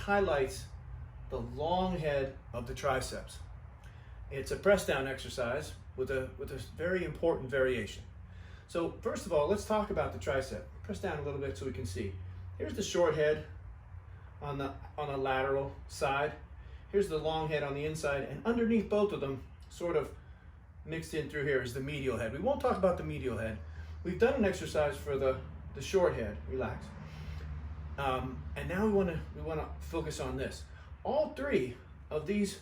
highlights the long head of the triceps. It's a press down exercise with a very important variation. So first of all, let's talk about the tricep. Press down a little bit so we can see. Here's the short head on the lateral side. Here's the long head on the inside, and underneath both of them, sort of mixed in through here, is the medial head. We won't talk about the medial head. We've done an exercise for the short head. Relax. And now we want to focus on this. All three of these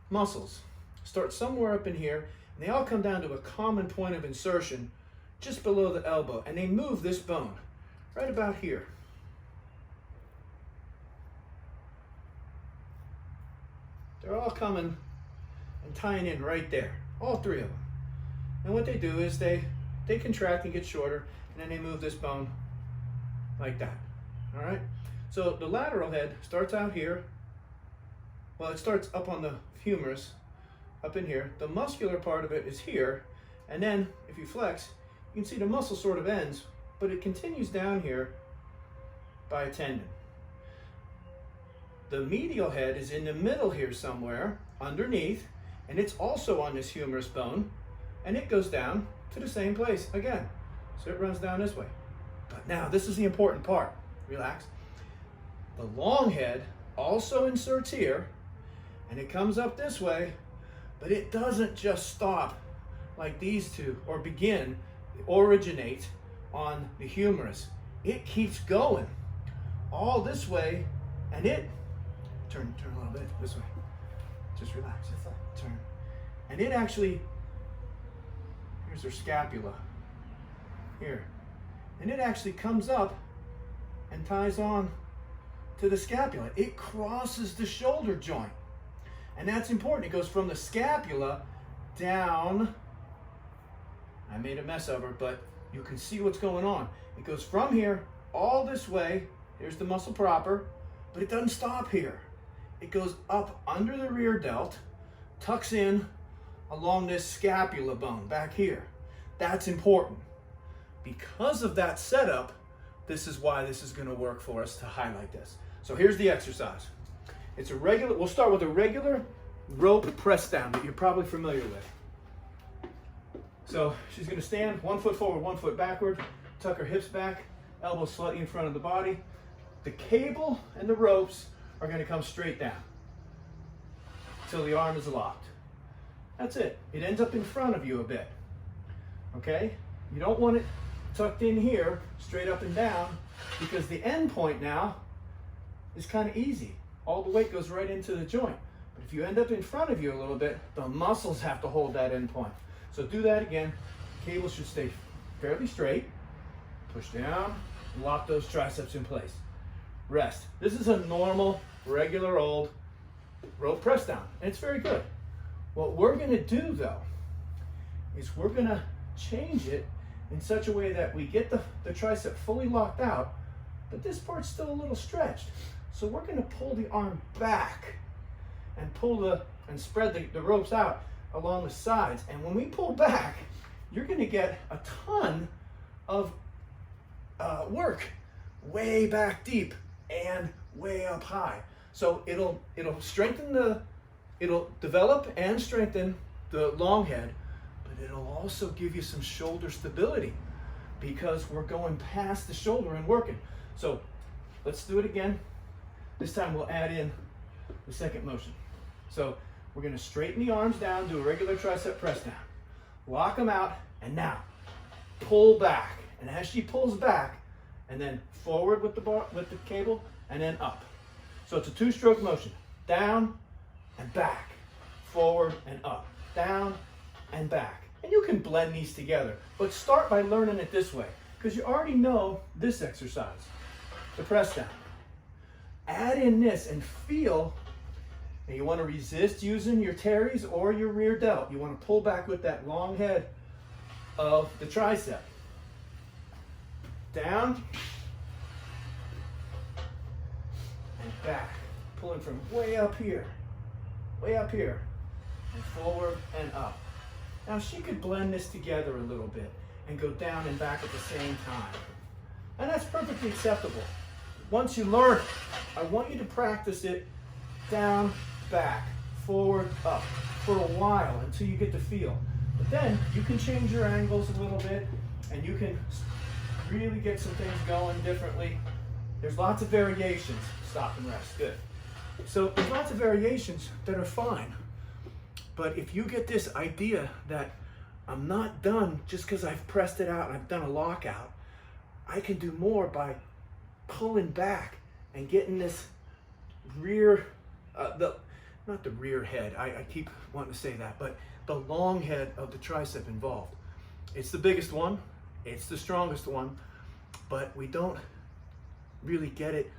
muscles start somewhere up in here, and they all come down to a common point of insertion just below the elbow, and they move this bone right about here. They're all coming and tying in right there, all three of them. And what they do is they contract and get shorter, and then they move this bone like that. All right? So the lateral head starts out here. Well, it starts up on the humerus, up in here. The muscular part of it is here, and then if you flex, you can see the muscle sort of ends, but it continues down here by a tendon. The medial head is in the middle here somewhere, underneath, and it's also on this humerus bone, and it goes down to the same place again. So it runs down this way. But now, this is the important part. Relax. The long head also inserts here, and it comes up this way, but it doesn't just stop like these two, or originate on the humerus. It keeps going all this way, and it turn a little bit this way. Just relax. Turn. And it actually, here's their scapula here, and it actually comes up and ties on to the scapula. It crosses the shoulder joint, and that's important. It goes from the scapula down. I made a mess of her, but you can see what's going on. It goes from here all this way. Here's the muscle proper, but it doesn't stop here. It goes up under the rear delt, tucks in along this scapula bone back here. That's important. Because of that setup, this is why this is going to work for us to highlight this. So here's the exercise. It's a regular, we'll start with a regular rope press down that you're probably familiar with. So she's going to stand 1 foot forward, 1 foot backward, tuck her hips back, elbows slightly in front of the body. The cable and the ropes are going to come straight down until the arm is locked. That's it. It ends up in front of you a bit. Okay? You don't want it tucked in here, straight up and down, because the end point now is kind of easy. All the weight goes right into the joint. But if you end up in front of you a little bit, the muscles have to hold that end point. So do that again. The cable should stay fairly straight. Push down, lock those triceps in place. Rest. This is a normal, regular old rope press down, and it's very good. What we're going to do, though, is we're going to change it in such a way that we get the tricep fully locked out, but this part's still a little stretched. So we're going to pull the arm back and spread the ropes out along the sides. And when we pull back, you're going to get a ton of work way back deep and way up high. So it'll develop and strengthen the long head, but it'll also give you some shoulder stability because we're going past the shoulder and working. So let's do it again. This time we'll add in the second motion. So we're going to straighten the arms down, do a regular tricep press down, lock them out, and now pull back. And as she pulls back, and then forward with the cable, and then up. So it's a two-stroke motion: down and back, forward and up, down and back. And you can blend these together, but start by learning it this way, because you already know this exercise, the press down. Add in this and feel. And you want to resist using your teres or your rear delt. You want to pull back with that long head of the tricep. Down and back. Pulling from way up here, and forward and up. Now she could blend this together a little bit and go down and back at the same time. And that's perfectly acceptable. once you learn, I want you to practice it down, back, forward, up for a while until you get the feel. But then you can change your angles a little bit and you can really get some things going differently. There's lots of variations. Stop and rest, good. So there's lots of variations that are fine. But if you get this idea that I'm not done just because I've pressed it out and I've done a lockout, I can do more by pulling back and getting this rear, not the rear head, I keep wanting to say that, but the long head of the tricep involved. It's the biggest one, it's the strongest one, but we don't really get it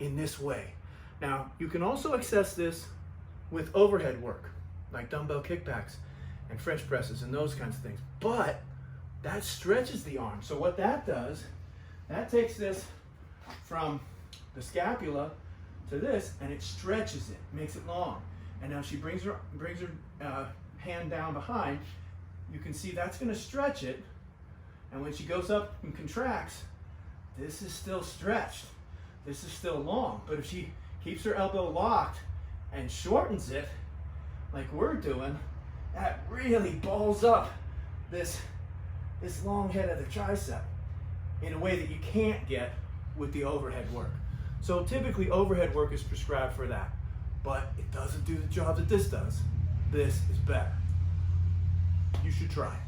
in this way. Now, you can also access this with overhead work, like dumbbell kickbacks and French presses and those kinds of things, but that stretches the arm. So what that does, that takes this from the scapula to this, and it stretches it, makes it long. And now she brings her hand down behind. You can see that's going to stretch it. And when she goes up and contracts, this is still stretched. This is still long. But if she keeps her elbow locked and shortens it, like we're doing, that really balls up this long head of the tricep in a way that you can't get with the overhead work. So typically overhead work is prescribed for that, but it doesn't do the job that this does. This is better. You should try it.